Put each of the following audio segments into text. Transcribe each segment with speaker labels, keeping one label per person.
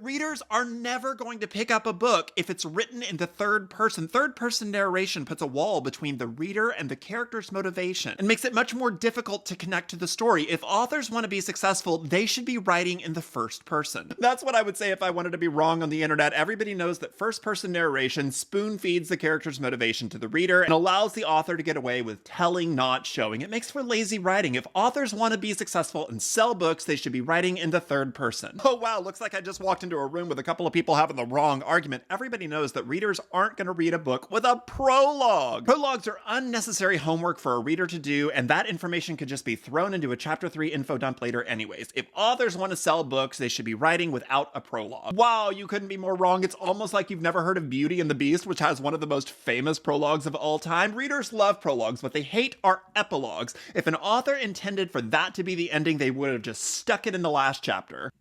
Speaker 1: readers are never going to pick up a book if it's written in the third person. Third person narration puts a wall between the reader and the character's motivation and makes it much more difficult to connect to the story. If authors want to be successful, they should be writing in the first person. That's what I would say if I wanted to be wrong on the internet. Everybody knows that first person narration spoon feeds the character's motivation to the reader and allows the author to get away with telling, not showing. It makes for lazy writing. If authors want to be successful and sell books, they should be writing in the third person. Oh wow, looks like I just walked into a room with a couple of people having the wrong argument. Everybody knows that readers aren't going to read a book with a prologue. Prologues are unnecessary homework for a reader to do, and that information could just be thrown into a chapter 3 info dump later anyways. If authors want to sell books, they should be writing without a prologue. Wow, you couldn't be more wrong. It's almost like you've never heard of Beauty and the Beast, which has one of the most famous prologues of all time. Readers love prologues. What they hate are epilogues. If an author intended for that to be the ending, they would have just stuck it in the last chapter.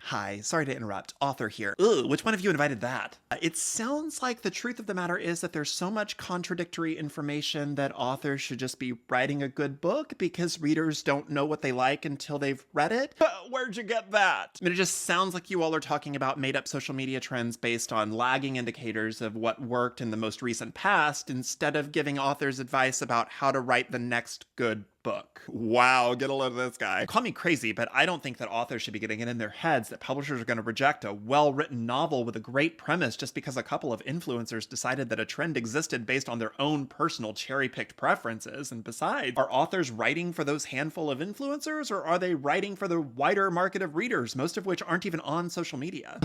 Speaker 1: Hi, sorry to interrupt. Author here. Ugh, which one of you invited that? It sounds like the truth of the matter is that there's so much contradictory information that authors should just be writing a good book because readers don't know what they like until they've read it. Where'd you get that? I mean, it just sounds like you all are talking about made up social media trends based on lagging indicators of what worked in the most recent past instead of giving authors advice about how to write the next good book. Wow, get a load of this guy. Call me crazy, but I don't think that authors should be getting it in their heads that publishers are going to reject a well-written novel with a great premise just because a couple of influencers decided that a trend existed based on their own personal cherry-picked preferences. And besides, are authors writing for those handful of influencers, or are they writing for the wider market of readers, most of which aren't even on social media?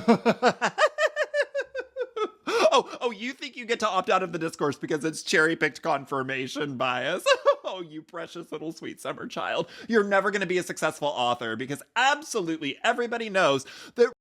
Speaker 1: Oh, you think you get to opt out of the discourse because it's cherry-picked confirmation bias? Oh, you precious little sweet summer child. You're never going to be a successful author because absolutely everybody knows that